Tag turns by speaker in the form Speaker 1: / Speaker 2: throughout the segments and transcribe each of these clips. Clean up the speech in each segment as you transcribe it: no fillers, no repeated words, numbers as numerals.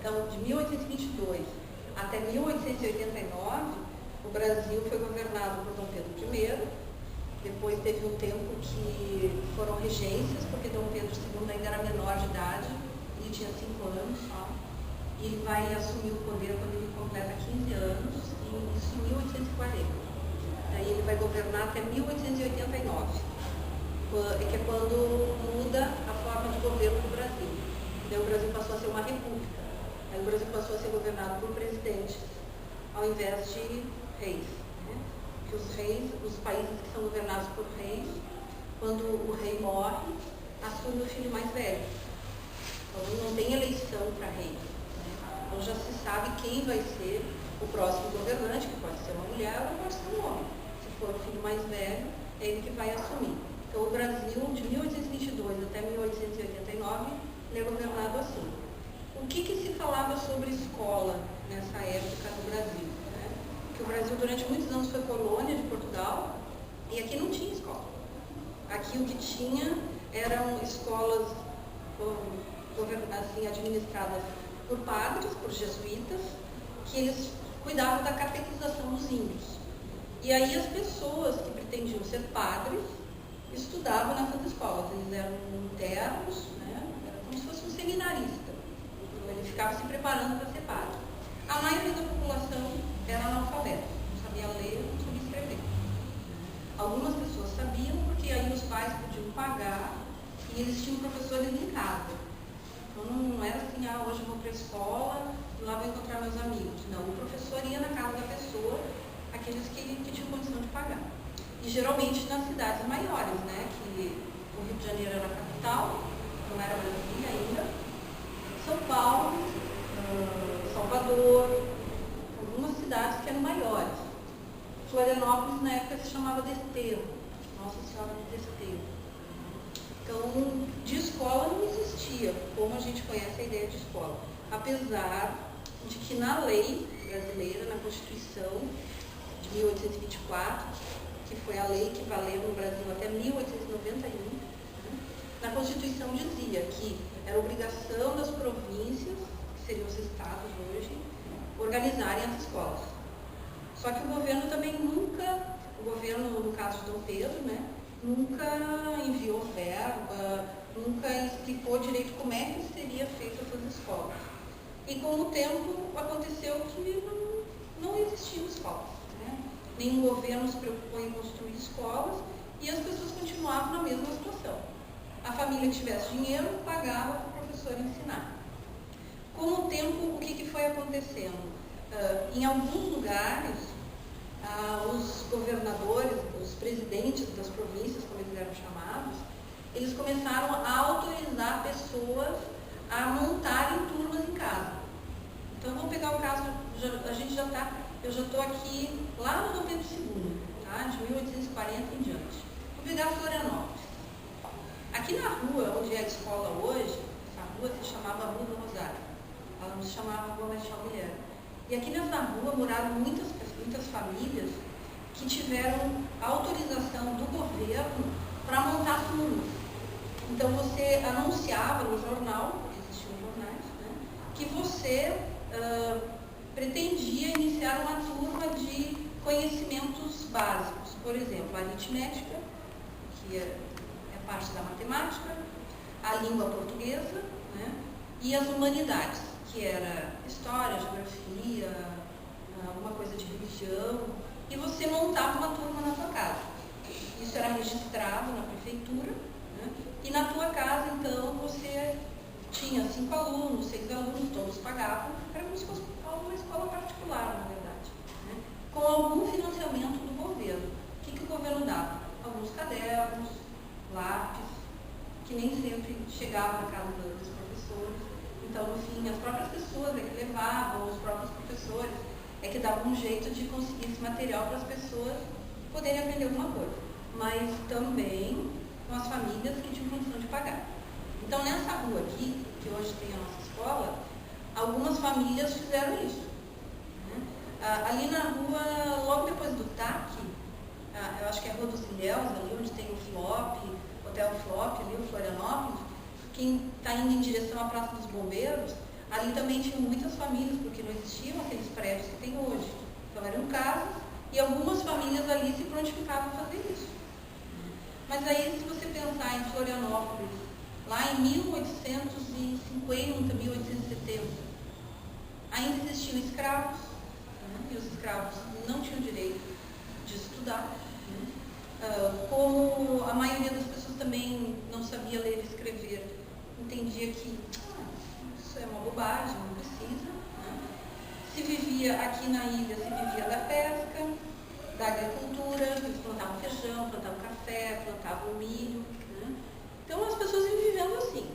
Speaker 1: Então, de 1822 até 1889, o Brasil foi governado por Dom Pedro I. Depois teve um tempo que foram regências, porque Dom Pedro II ainda era menor de idade, ele tinha 5 anos só. E ele vai assumir o poder quando ele completa 15 anos, isso em 1840. Daí ele vai governar até 1889, que é quando muda a forma de governo do Brasil. Daí o Brasil passou a ser uma república. Aí o Brasil passou a ser governado por presidentes, ao invés de reis. Que os reis, os países que são governados por reis, quando o rei morre, assume o filho mais velho. Então não tem eleição para rei. Então já se sabe quem vai ser o próximo governante, que pode ser uma mulher ou pode ser um homem. Se for o filho mais velho, é ele que vai assumir. Então o Brasil, de 1822 até 1889, ele é governado assim. O que se falava sobre escola nessa época no Brasil? Que o Brasil durante muitos anos foi colônia de Portugal e aqui não tinha escola. Aqui o que tinha eram escolas assim, administradas por padres, por jesuítas, que eles cuidavam da catequização dos índios. E aí as pessoas que pretendiam ser padres estudavam nessas escolas. Eles eram internos, era como se fosse um seminarista. Então, ele ficava se preparando para ser padre. A maioria da população era analfabeta, não sabia ler, não sabia escrever. Algumas pessoas sabiam, porque aí os pais podiam pagar e eles tinham professores em casa. Então não era assim, hoje eu vou para a escola e lá vou encontrar meus amigos. Não, o professor ia na casa da pessoa, aqueles que tinham condição de pagar. E geralmente nas cidades maiores, que o Rio de Janeiro era a capital, não era Brasília ainda, São Paulo, Salvador, algumas cidades que eram maiores. Florianópolis, na época, se chamava Desterro, Nossa Senhora do Desterro. Então, de escola não existia, como a gente conhece a ideia de escola. Apesar de que na lei brasileira, na Constituição de 1824, que foi a lei que valeu no Brasil até 1891, na Constituição dizia que era obrigação das províncias, que seriam os estados hoje, organizarem as escolas. Só que o governo também nunca, o governo, no caso de Dom Pedro, nunca enviou verba, nunca explicou direito como é que seria feita essas escolas. E com o tempo aconteceu que não existiam escolas. Nenhum governo se preocupou em construir escolas e as pessoas continuavam na mesma situação. A família que tivesse dinheiro pagava para o professor ensinar. Com o tempo, o que foi acontecendo? Em alguns lugares, os governadores, os presidentes das províncias, como eles eram chamados, eles começaram a autorizar pessoas a montarem turmas em casa. Então, vamos pegar o caso, eu já estou aqui lá no Dom Pedro II, de 1840 em diante. Vou pegar Florianópolis. Aqui na rua, onde é a escola hoje, essa rua se chamava Rua do Rosário. Ela não se chamava Rua Marechal Guilherme. E aqui nessa rua moraram muitas famílias que tiveram autorização do governo para montar turmas. Então você anunciava no jornal, existiam jornais, que você pretendia iniciar uma turma de conhecimentos básicos. Por exemplo, a aritmética, que é parte da matemática, a língua portuguesa, e as humanidades, que era história, geografia, alguma coisa de religião, e você montava uma turma na sua casa. Isso era registrado na prefeitura, e na tua casa, então, você tinha 5 alunos, 6 alunos, todos pagavam, era como se fosse uma escola particular, na verdade, com algum financiamento do governo. O que o governo dava? Alguns cadernos, lápis, que nem sempre chegavam na casa dos professores. Então, no fim, as próprias pessoas que levavam, os próprios professores, que davam um jeito de conseguir esse material para as pessoas poderem aprender alguma coisa. Mas também com as famílias que tinham condição de pagar. Então, nessa rua aqui, que hoje tem a nossa escola, algumas famílias fizeram isso. Ali na rua, logo depois do TAC, eu acho que é a Rua dos Ilhéus, ali onde tem o Flop, Hotel Flop, ali o Florianópolis, quem está indo em direção à Praça dos Bombeiros, Ali também tinham muitas famílias, porque não existiam aqueles prédios que tem hoje. Então eram casas e algumas famílias ali se prontificavam a fazer isso. Mas aí, se você pensar em Florianópolis, lá em 1850, 1870, ainda existiam escravos, e os escravos não tinham direito de estudar. Como a maioria das pessoas também não sabia ler e escrever, entendia que isso é uma bobagem, não precisa. Se vivia aqui na ilha, se vivia da pesca, da agricultura, eles plantavam feijão, plantavam café, plantavam milho. Então as pessoas iam vivendo assim.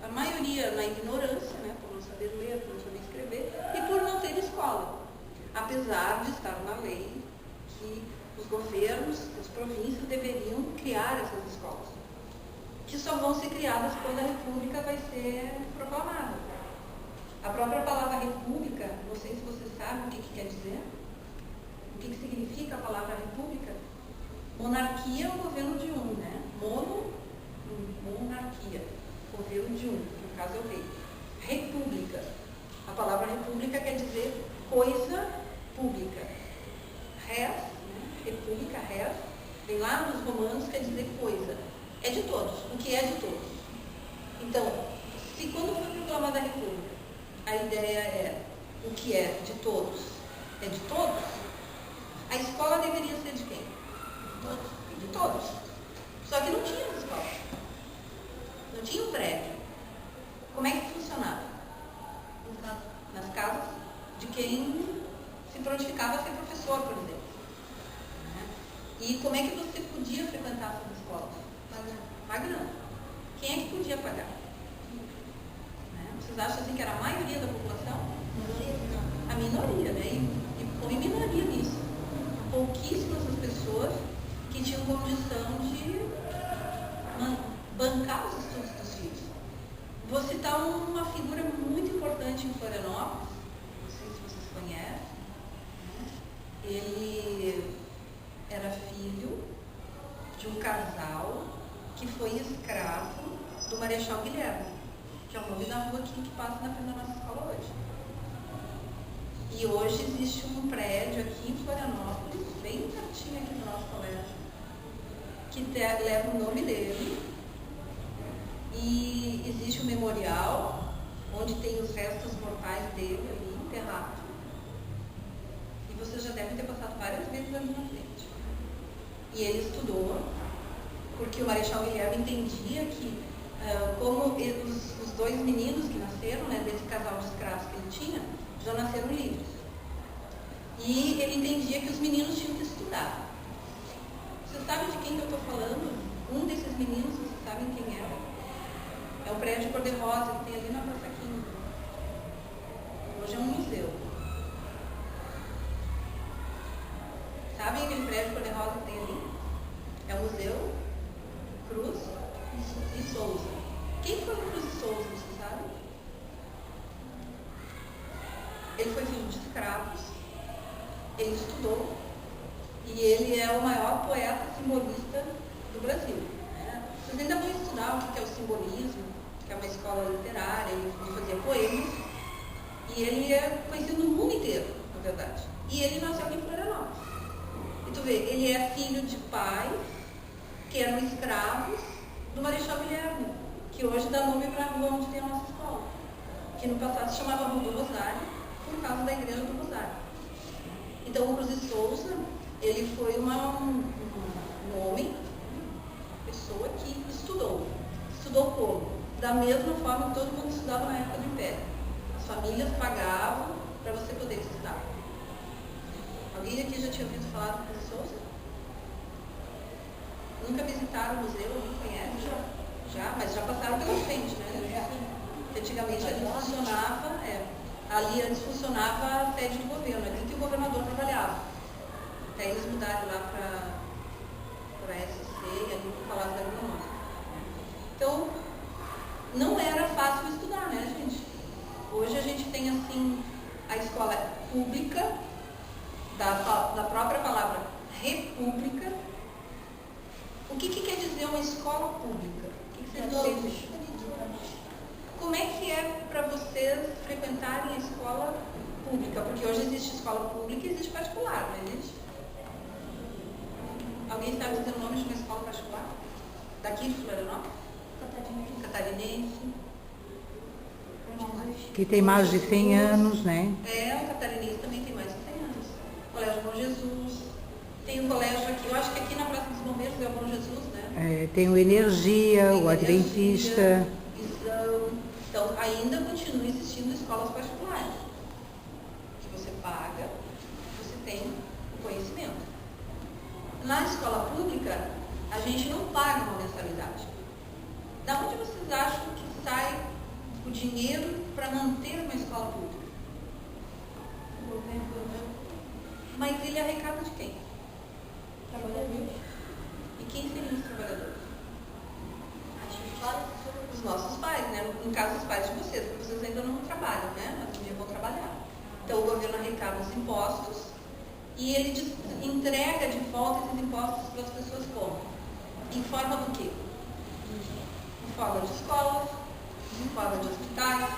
Speaker 1: A maioria na ignorância, por não saber ler, por não saber escrever, e por não ter escola. Apesar de estar na lei que os governos, as províncias deveriam criar essas escolas, que só vão ser criadas quando a República vai ser proclamada. A própria palavra República, não sei se você sabe o que quer dizer, o que significa a palavra República. Monarquia é o governo de um, monarquia, governo de um, no caso é o rei. República, a palavra República quer dizer coisa pública. Res, República, res, vem lá nos romanos, quer dizer coisa. É de todos, o que é de todos. Então, se quando foi proclamada a República, a ideia é o que é de todos, é de todos, a escola deveria ser de quem? De todos. Só que não tinha escola. Não tinha um prédio. Como é que funcionava? Nas casas de quem se prontificava a ser professor, por exemplo. E como é que você podia frequentar essas escolas? Pagando. Quem é que podia pagar? Vocês acham assim que era a maioria da população? A minoria, E foi minoria nisso. Pouquíssimas as pessoas que tinham condição de bancar os estudos dos filhos. Vou citar uma figura muito importante em Florianópolis, não sei se vocês conhecem. Ele era filho de um casal que foi escravo do Marechal Guilherme, que é o nome da rua aqui que passa na frente da nossa escola hoje. E hoje existe um prédio aqui em Florianópolis, bem pertinho aqui do nosso colégio, que leva o nome dele. E existe um memorial, onde tem os restos mortais dele ali enterrados. E vocês já devem ter passado várias vezes ali na frente. E ele estudou, porque o Marechal Guilherme entendia que, como os dois meninos que nasceram, desse casal de escravos que ele tinha, já nasceram livres. E ele entendia que os meninos tinham que estudar. Você sabe de quem que eu estou falando? Um desses meninos, vocês sabem quem era? É um prédio cor-de-rosa que tem ali na Praça 15. Hoje é um museu. Sabem aquele prédio cor-de-rosa que tem ali? É o Museu Cruz e Souza. Quem foi o Cruz e Souza, você sabe? Ele foi filho de escravos, ele estudou e ele é o maior poeta simbolista do Brasil. Vocês ainda vão estudar o que é o simbolismo, que é uma escola literária, ele fazia poemas, e ele é conhecido no mundo inteiro, na verdade. E ele nasceu aqui em Florianópolis. E tu vê, ele é filho de pais que eram escravos do Marechal Guilherme, que hoje dá nome para a rua onde tem a nossa escola, que no passado se chamava Rua do Rosário, por causa da Igreja do Rosário. Então, o Cruz de Souza, ele foi um homem, pessoa que estudou. Estudou como? Da mesma forma que todo mundo estudava na época do Império. As famílias pagavam para você poder estudar. Alguém aqui já tinha ouvido falar do Cruz de Souza? Nunca visitaram o museu? Alguém conhece? Já, mas já passaram pela frente, Porque antigamente ali funcionava a sede do governo, ali que o governador trabalhava. Até eles mudaram lá para a SC e ali para o Palácio da Agronômica. Então, não era fácil estudar, gente? Hoje a gente tem, assim, a escola pública, da própria palavra república. O que quer dizer uma escola pública? O que você diz? Como é que é para vocês frequentarem a escola pública? Porque hoje existe escola pública e existe particular, não existe? Alguém sabe dizer o nome de uma escola particular? Daqui de Florianópolis? Catarinense.
Speaker 2: Que tem mais de 100 anos, né?
Speaker 1: O Catarinense também tem mais de 100 anos. Colégio Bom Jesus. Tem um colégio aqui, eu acho que aqui na Praça dos Bombeiros é o Bom Jesus, né?
Speaker 2: Tem o Energia, o Adventista.
Speaker 1: Então, ainda continua existindo escolas particulares. Que você paga, você tem o conhecimento. Na escola pública, a gente não paga uma mensalidade. Da onde vocês acham que sai o dinheiro para manter uma escola pública? O governo. Mas ele arrecada de quem? Trabalhadores. E quem seriam os trabalhadores? Os nossos pais, né? No caso, os pais de vocês, porque vocês ainda não trabalham, né? Mas um dia vão trabalhar. Então, o governo arrecada os impostos e ele entrega de volta esses impostos para as pessoas como? Em forma do quê? Em forma de escolas, em forma de hospitais,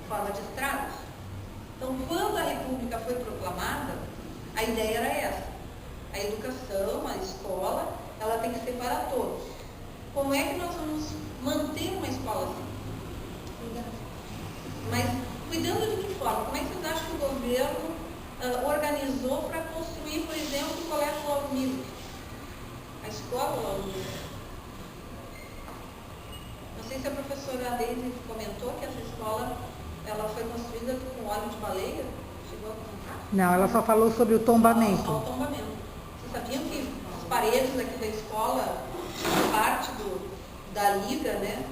Speaker 1: em forma de estradas. Então, quando a República foi proclamada, a ideia era essa. A educação, a escola, ela tem que ser para todos. Como é que nós vamos manter uma escola assim? Mas cuidando de que forma? Como é que vocês acham que o governo organizou para construir, por exemplo, o Colégio Lauro Miller? A escola Lauro Miller? Não sei se a professora Deise comentou que essa escola ela foi construída com óleo de baleia. Chegou a contar?
Speaker 2: Não, ela só falou sobre o tombamento.
Speaker 1: O tombamento. Vocês sabiam que as paredes aqui da escola, parte da liga, né,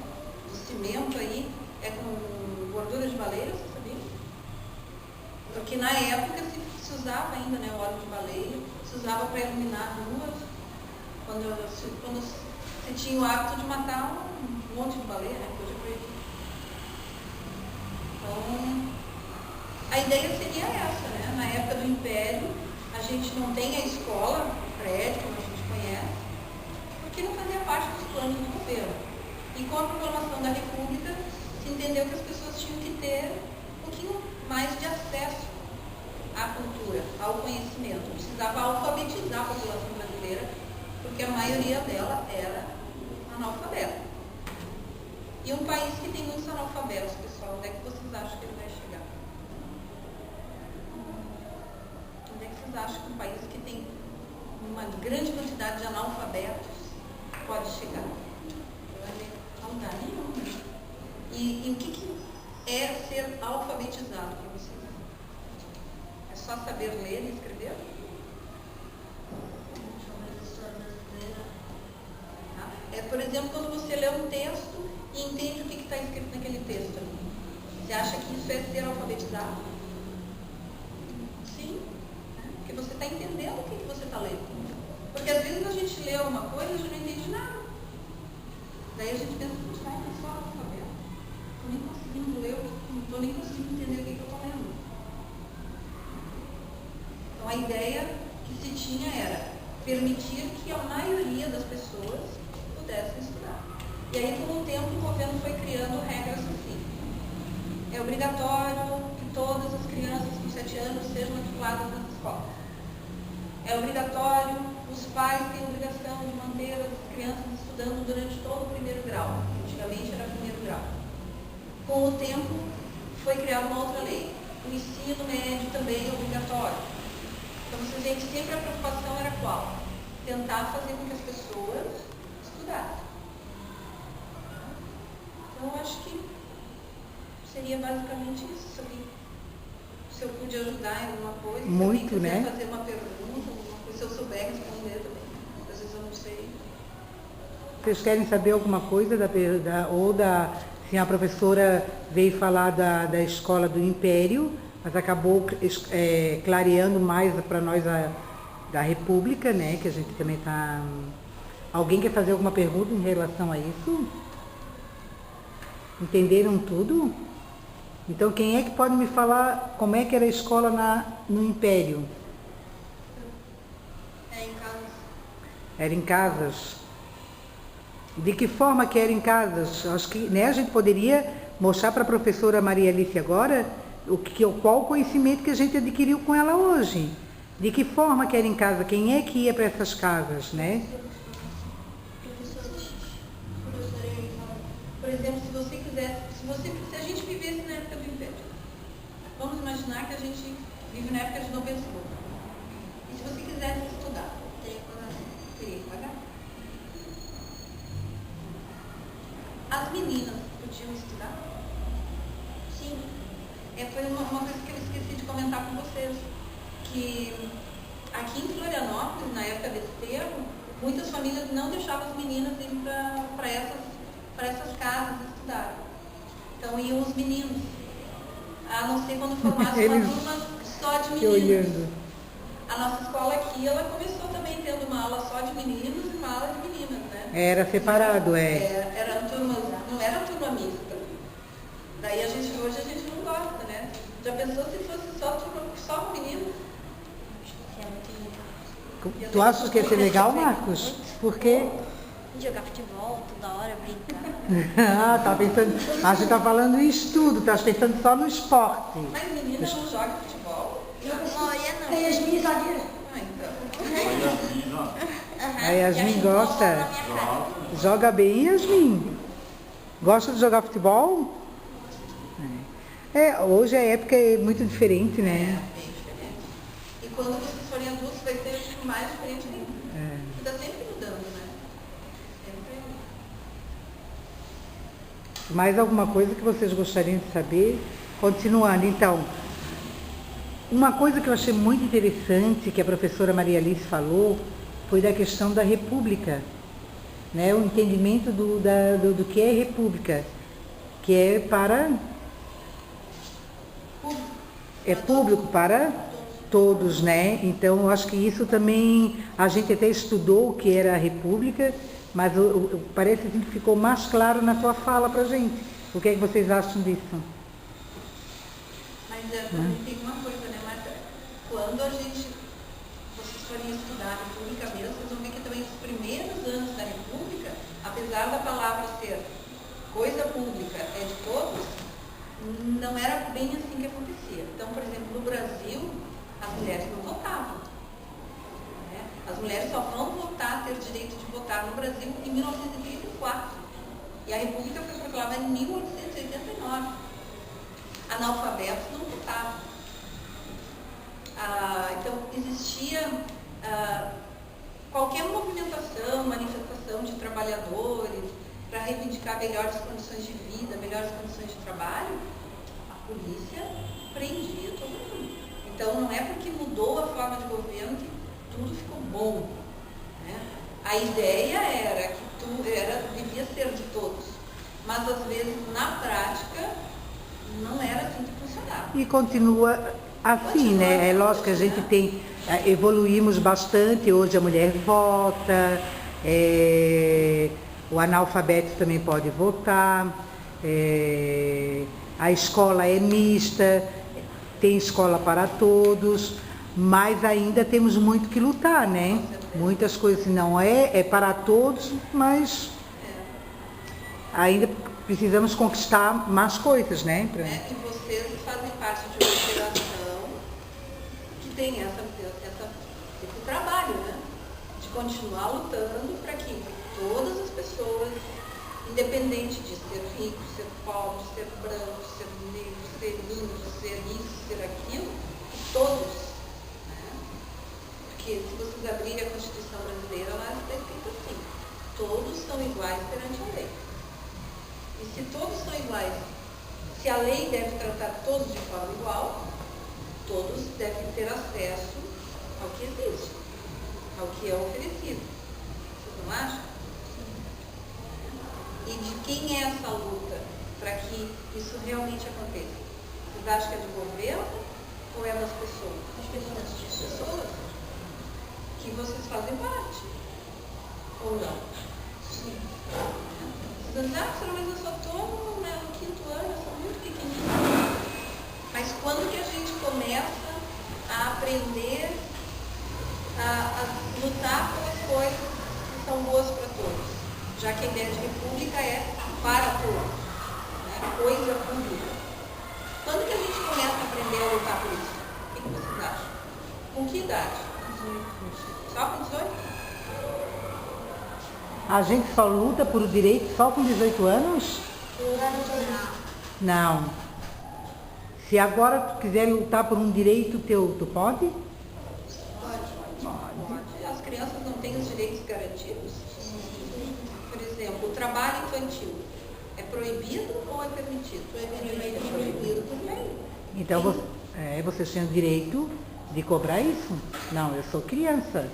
Speaker 1: do cimento aí, é com gordura de baleia, vocês sabiam? Porque na época se usava ainda, né, o óleo de baleia, se usava para iluminar ruas, quando se tinha o hábito de matar um monte de baleia, né, hoje é proibido. Então, a ideia seria essa, né? Na época do Império, a gente não tem a escola, o prédio, como a gente conhece, porque não fazia parte dos planos do governo. E com a proclamação da República, se entendeu que as pessoas tinham que ter um pouquinho mais de acesso à cultura, ao conhecimento. Precisava alfabetizar a população brasileira, porque a maioria dela era analfabeta. E um país que tem muitos analfabetos, pessoal, onde é que vocês acham que ele vai chegar? Onde é que vocês acham que um país que tem uma grande quantidade de analfabetos pode chegar? Não dá nenhum. E o que é ser alfabetizado para vocês? É só saber ler e escrever? É, por exemplo, quando você lê um texto e entende o que está escrito naquele texto ali. Você acha que isso é ser alfabetizado? Sim. Porque você está entendendo o que você está lendo. Porque às vezes a gente lê uma coisa e a gente não entende nada. Daí a gente pensa, puxa, é só alfabeto. Estou nem conseguindo ler, não estou nem conseguindo entender o que eu estou lendo. Então a ideia que se tinha era permitir que a maioria das pessoas pudessem estudar. E aí, com o tempo, o governo foi criando regras assim. É obrigatório que todas as crianças com 7 anos sejam matriculadas nas escolas. É obrigatório, os pais têm a obrigação de manter as crianças estudando durante todo o primeiro grau. Antigamente era primeiro grau. Com o tempo, foi criada uma outra lei. O ensino médio também é obrigatório. Então, vocês veem que sempre a preocupação era qual? Tentar fazer com que as pessoas estudassem. Então, eu acho que seria basicamente isso. Se eu pude ajudar em alguma coisa,
Speaker 2: muito,
Speaker 1: se eu
Speaker 2: né?
Speaker 1: fazer uma pergunta, alguma coisa, se eu souber responder também. Às vezes eu não sei.
Speaker 2: Vocês querem saber alguma coisa se a professora veio falar da escola do Império, mas acabou clareando mais para nós da República, né? Que a gente também está... Alguém quer fazer alguma pergunta em relação a isso? Entenderam tudo? Então, quem é que pode me falar como é que era a escola no Império?
Speaker 1: É em casa.
Speaker 2: Era em casas? De que forma que era em casas? Acho que, né, a gente poderia mostrar para a professora Maria Alice agora qual o conhecimento que a gente adquiriu com ela hoje. De que forma que era em casa, quem é que ia para essas casas, né?
Speaker 1: Por exemplo, se você quisesse, se a gente vivesse na época do Império, vamos imaginar que a gente vive na época de Dom Pedro II. E se você quisesse estudar, teria que pagar. As meninas podiam estudar? Sim. Foi uma coisa que eu esqueci de comentar com vocês, que aqui em Florianópolis, na época desse tempo, muitas famílias não deixavam as meninas ir para essas casas estudar. Então iam os meninos, a não ser quando formasse uma turma só de meninos. A nossa escola aqui, ela começou também tendo uma aula só de meninos e uma aula de meninas, né?
Speaker 2: Era separado,
Speaker 1: Era turma, não era turma mista. Daí hoje a gente não gosta, né? Já pensou se fosse só meninos?
Speaker 2: Tu achas que ia ser legal, Marcos? Por quê?
Speaker 3: Jogar futebol toda hora, brincar.
Speaker 2: Ah, tá pensando. A gente tá falando isso tudo, tá pensando só no esporte.
Speaker 1: Mas menina não joga futebol?
Speaker 3: Olha,
Speaker 4: Tem as minhas zagueiras.
Speaker 1: Então.
Speaker 2: A Yasmin gosta. Joga bem, Yasmin. Gosta de jogar futebol? Hoje a época é muito diferente, né?
Speaker 1: Bem diferente. E quando vocês forem adultos, vai ser mais diferente ainda. E tá sempre mudando, né? Sempre.
Speaker 2: Mais alguma coisa que vocês gostariam de saber? Continuando, então. Uma coisa que eu achei muito interessante, que a professora Maria Alice falou, foi da questão da república, né? O entendimento do que é república, que é para... É público para todos, né? Então, eu acho que isso também, a gente até estudou o que era a república, mas parece que ficou mais claro na tua fala para a gente. O que é que vocês acham disso?
Speaker 1: Mas também tem uma coisa, né, Marta? Quando vocês forem estudar a República mesmo, vocês vão ver que também os primeiros anos da República, apesar da palavra ser coisa pública, é de todos, não era bem assim que acontecia. Então, por exemplo, no Brasil, as mulheres não votavam. Né? As mulheres só vão votar, ter direito de votar no Brasil em 1934. E a República foi proclamada em 1889. Analfabetos não votavam. Então, existia qualquer movimentação, manifestação de trabalhadores para reivindicar melhores condições de vida, melhores condições de trabalho, a polícia prendia todo mundo. Então, não é porque mudou a forma de governo que tudo ficou bom. Né? A ideia era que devia ser de todos, mas às vezes, na prática, não era assim que funcionava.
Speaker 2: E continua assim, né? É lógico que a gente evoluímos bastante, hoje a mulher vota, o analfabeto também pode votar, a escola é mista, tem escola para todos, mas ainda temos muito que lutar, né? Muitas coisas não é para todos, mas ainda precisamos conquistar mais coisas, né?
Speaker 1: E vocês fazem parte de uma geração que tem esse trabalho, né? De continuar lutando para que todas as pessoas, independente de ser rico, ser pobre, ser branco, ser negro, ser índio, ser isso, ser aquilo, todos. Né? Porque se vocês abrirem a Constituição brasileira, lá está escrito assim, todos são iguais perante a lei. E se todos são iguais, se a lei deve tratar todos de forma igual, todos devem ter acesso ao que existe, ao que é oferecido. Vocês não acham? E de quem é essa luta para que isso realmente aconteça? Vocês acham que é do governo ou é das pessoas? Das pessoas que vocês fazem parte. Ou não? Sim. Vocês acham, mas eu só estou no 5º ano, eu sou muito pequenininha. Mas quando que a gente começa a aprender a lutar pelas coisas que são boas para todos? Já que a ideia de república é para todos. Né? coisa pública. Quando que a gente começa a aprender a lutar por isso? O que vocês acham? Com que idade? Só com 18?
Speaker 2: A gente só luta por o direito só com 18 anos? Não. Se agora tu quiser lutar por um direito teu, tu pode?
Speaker 1: Pode. As crianças não têm os direitos garantidos? Por exemplo, o trabalho infantil é proibido ou é permitido? É proibido também.
Speaker 2: Então vocês têm o direito de cobrar isso? Não, eu sou criança.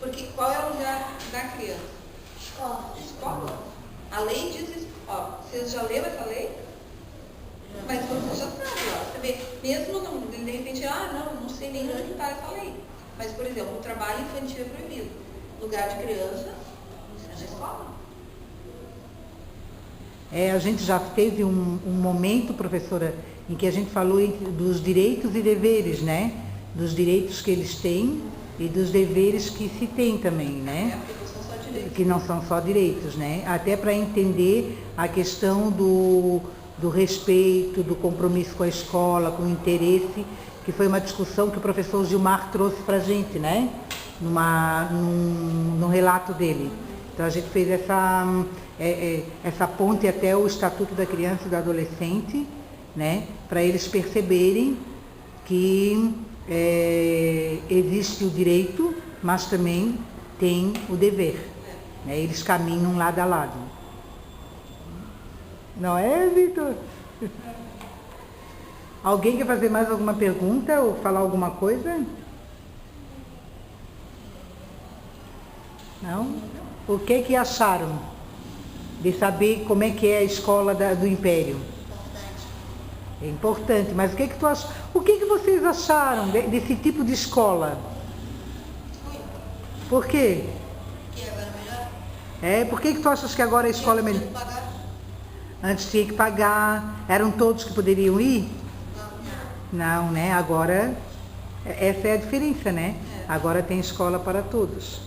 Speaker 1: Porque qual é o lugar da criança? Escola. A lei diz isso. Ó, vocês já leram essa lei? Mas você já sabe, ó. Você vê, mesmo não, de repente, não sei nem onde está essa lei. Mas, por exemplo, o trabalho infantil é proibido. Lugar de criança é na escola.
Speaker 2: A gente já teve um momento, professora, em que a gente falou dos direitos e deveres, né? Dos direitos que eles têm e dos deveres que se tem também, né?
Speaker 1: Porque são só direitos.
Speaker 2: Que não são só direitos, né? Até para entender a questão do respeito, do compromisso com a escola, com o interesse, que foi uma discussão que o professor Gilmar trouxe para a gente, né? No relato dele. Então a gente fez essa ponte até o Estatuto da Criança e do Adolescente, né? Para eles perceberem que existe o direito, mas também tem o dever. Né? Eles caminham lado a lado. Não é, Vitor? Alguém quer fazer mais alguma pergunta ou falar alguma coisa? Não? O que acharam de saber como é que é a escola do Império? É importante, mas o que vocês acharam desse tipo de escola? Por quê?
Speaker 3: Que agora é melhor?
Speaker 2: Por que tu achas que agora a escola é melhor? Antes tinha que pagar. Eram todos que poderiam ir? Não, né? Agora, essa é a diferença, né? Agora tem escola para todos,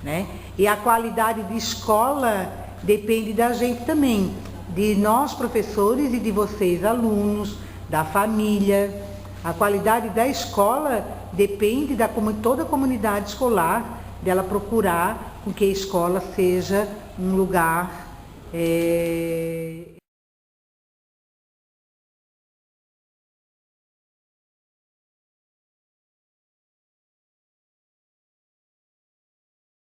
Speaker 2: né? E a qualidade de escola depende da gente também, de nós professores e de vocês alunos, da família. A qualidade da escola depende da toda a comunidade escolar, dela procurar com que a escola seja um lugar